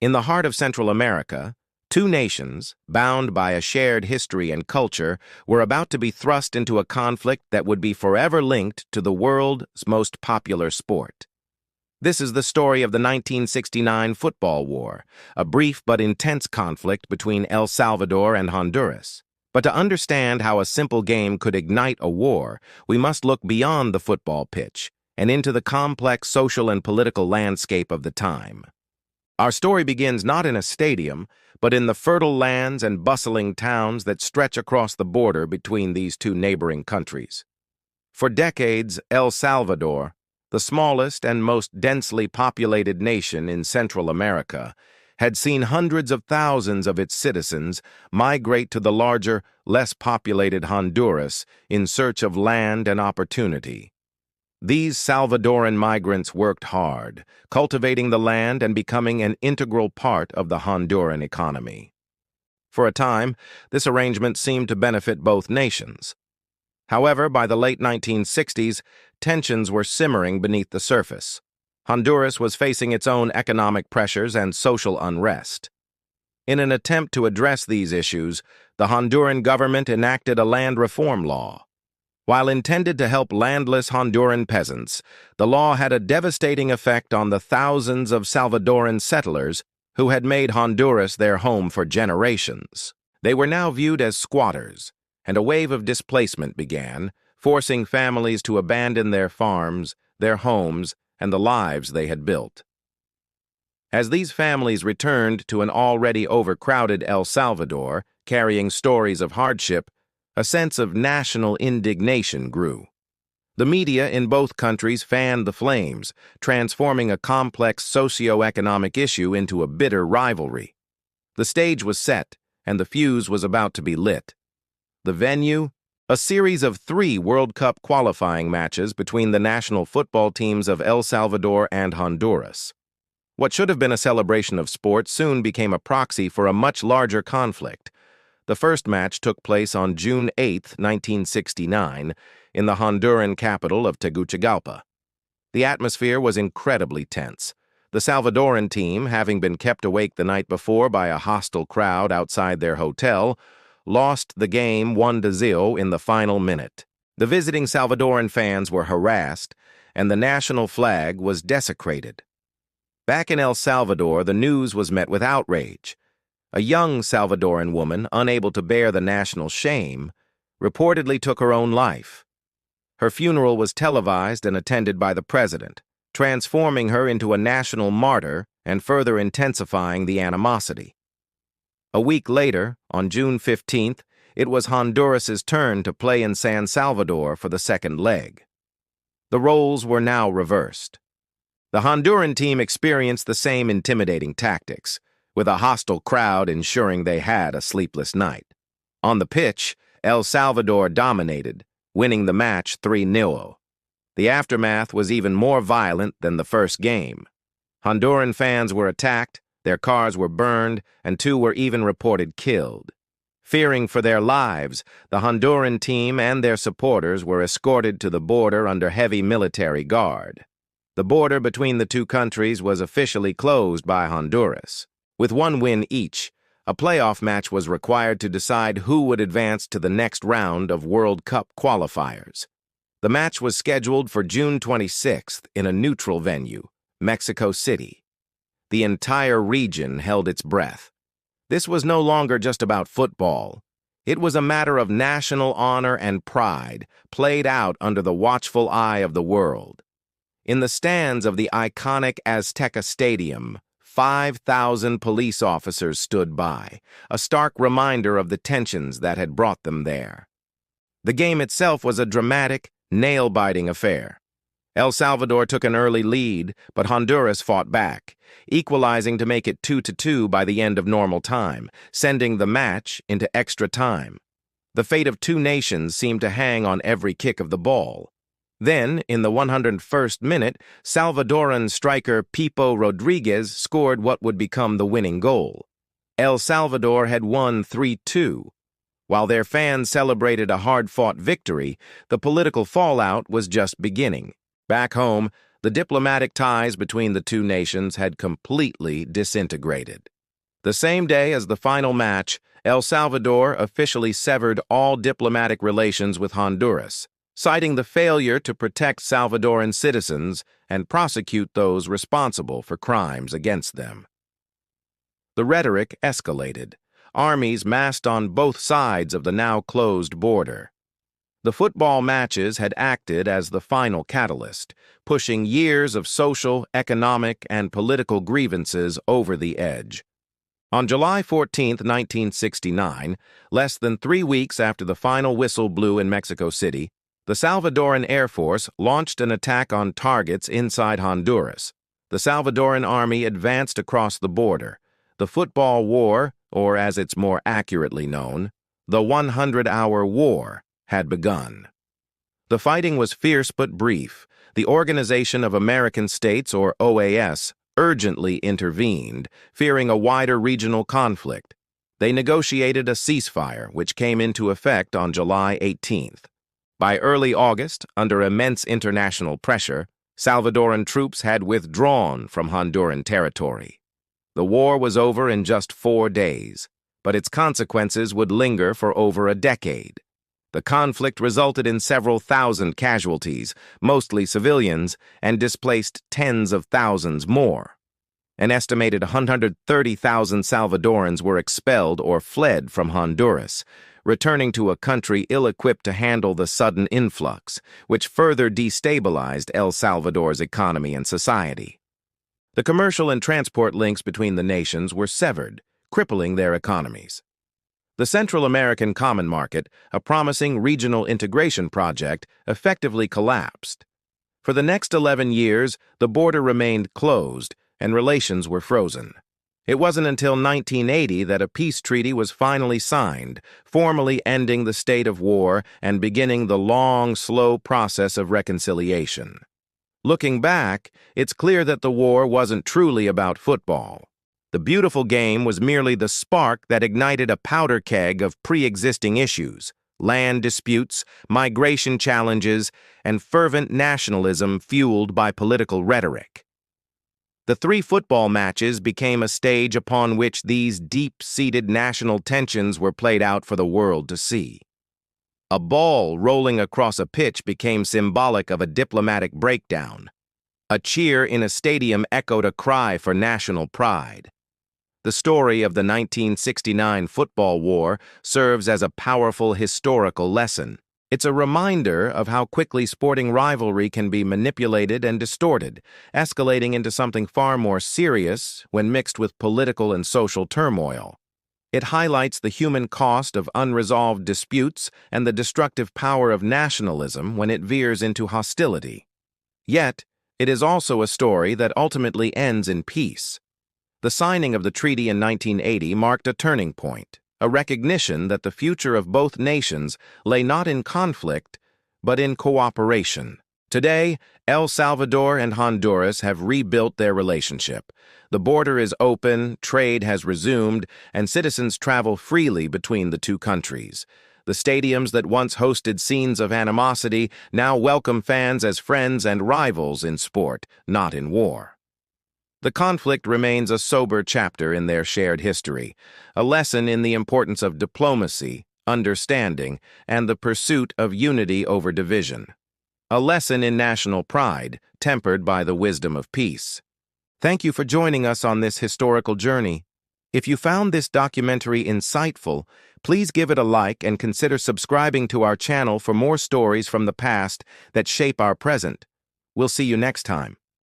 In the heart of Central America, two nations, bound by a shared history and culture, were about to be thrust into a conflict that would be forever linked to the world's most popular sport. This is the story of the 1969 Football War, a brief but intense conflict between El Salvador and Honduras. But to understand how a simple game could ignite a war, we must look beyond the football pitch and into the complex social and political landscape of the time. Our story begins not in a stadium, but in the fertile lands and bustling towns that stretch across the border between these two neighboring countries. For decades, El Salvador, the smallest and most densely populated nation in Central America, had seen hundreds of thousands of its citizens migrate to the larger, less populated Honduras in search of land and opportunity. These Salvadoran migrants worked hard, cultivating the land and becoming an integral part of the Honduran economy. For a time, this arrangement seemed to benefit both nations. However, by the late 1960s, tensions were simmering beneath the surface. Honduras was facing its own economic pressures and social unrest. In an attempt to address these issues, the Honduran government enacted a land reform law. While intended to help landless Honduran peasants, the law had a devastating effect on the thousands of Salvadoran settlers who had made Honduras their home for generations. They were now viewed as squatters, and a wave of displacement began, forcing families to abandon their farms, their homes, and the lives they had built. As these families returned to an already overcrowded El Salvador, carrying stories of hardship, a sense of national indignation grew. The media in both countries fanned the flames, transforming a complex socio-economic issue into a bitter rivalry. The stage was set, and the fuse was about to be lit. The venue? A series of 3 World Cup qualifying matches between the national football teams of El Salvador and Honduras. What should have been a celebration of sport soon became a proxy for a much larger conflict. The first match took place on June 8, 1969, in the Honduran capital of Tegucigalpa. The atmosphere was incredibly tense. The Salvadoran team, having been kept awake the night before by a hostile crowd outside their hotel, lost the game 1-0 in the final minute. The visiting Salvadoran fans were harassed, and the national flag was desecrated. Back in El Salvador, the news was met with outrage. A young Salvadoran woman, unable to bear the national shame, reportedly took her own life. Her funeral was televised and attended by the president, transforming her into a national martyr and further intensifying the animosity. A week later, on June 15th, it was Honduras's turn to play in San Salvador for the second leg. The roles were now reversed. The Honduran team experienced the same intimidating tactics, with a hostile crowd ensuring they had a sleepless night. On the pitch, El Salvador dominated, winning the match 3-0. The aftermath was even more violent than the first game. Honduran fans were attacked, their cars were burned, and 2 were even reported killed. Fearing for their lives, the Honduran team and their supporters were escorted to the border under heavy military guard. The border between the two countries was officially closed by Honduras. With 1 win each, a playoff match was required to decide who would advance to the next round of World Cup qualifiers. The match was scheduled for June 26th in a neutral venue, Mexico City. The entire region held its breath. This was no longer just about football. It was a matter of national honor and pride, played out under the watchful eye of the world. In the stands of the iconic Azteca Stadium, 5,000 police officers stood by, a stark reminder of the tensions that had brought them there. The game itself was a dramatic, nail-biting affair. El Salvador took an early lead, but Honduras fought back, equalizing to make it 2-2 by the end of normal time, sending the match into extra time. The fate of 2 nations seemed to hang on every kick of the ball. Then, in the 101st minute, Salvadoran striker Pipo Rodriguez scored what would become the winning goal. El Salvador had won 3-2. While their fans celebrated a hard-fought victory, the political fallout was just beginning. Back home, The diplomatic ties between the two nations had completely disintegrated. The same day as the final match, El Salvador officially severed all diplomatic relations with Honduras, citing the failure to protect Salvadoran citizens and prosecute those responsible for crimes against them. The rhetoric escalated. Armies massed on both sides of the now closed border. The football matches had acted as the final catalyst, pushing years of social, economic, and political grievances over the edge. On July 14, 1969, less than 3 weeks after the final whistle blew in Mexico City, the Salvadoran Air Force launched an attack on targets inside Honduras. The Salvadoran army advanced across the border. The football war, or as it's more accurately known, the 100-hour war, had begun. The fighting was fierce but brief. The Organization of American States, or OAS, urgently intervened, fearing a wider regional conflict. They negotiated a ceasefire, which came into effect on July 18th. By early August, under immense international pressure, Salvadoran troops had withdrawn from Honduran territory. The war was over in just 4 days, but its consequences would linger for over a decade. The conflict resulted in several thousand casualties, mostly civilians, and displaced tens of thousands more. An estimated 130,000 Salvadorans were expelled or fled from Honduras, returning to a country ill-equipped to handle the sudden influx, which further destabilized El Salvador's economy and society. The commercial and transport links between the nations were severed, crippling their economies. The Central American Common Market, a promising regional integration project, effectively collapsed. For the next 11 years, the border remained closed and relations were frozen. It wasn't until 1980 that a peace treaty was finally signed, formally ending the state of war and beginning the long, slow process of reconciliation. Looking back, it's clear that the war wasn't truly about football. The beautiful game was merely the spark that ignited a powder keg of pre-existing issues, land disputes, migration challenges, and fervent nationalism fueled by political rhetoric. The 3 football matches became a stage upon which these deep-seated national tensions were played out for the world to see. A ball rolling across a pitch became symbolic of a diplomatic breakdown. A cheer in a stadium echoed a cry for national pride. The story of the 1969 football war serves as a powerful historical lesson. It's a reminder of how quickly sporting rivalry can be manipulated and distorted, escalating into something far more serious when mixed with political and social turmoil. It highlights the human cost of unresolved disputes and the destructive power of nationalism when it veers into hostility. Yet, it is also a story that ultimately ends in peace. The signing of the treaty in 1980 marked a turning point, a recognition that the future of both nations lay not in conflict, but in cooperation. Today, El Salvador and Honduras have rebuilt their relationship. The border is open, trade has resumed, and citizens travel freely between the two countries. The stadiums that once hosted scenes of animosity now welcome fans as friends and rivals in sport, not in war. The conflict remains a sober chapter in their shared history, a lesson in the importance of diplomacy, understanding, and the pursuit of unity over division. A lesson in national pride, tempered by the wisdom of peace. Thank you for joining us on this historical journey. If you found this documentary insightful, please give it a like and consider subscribing to our channel for more stories from the past that shape our present. We'll see you next time.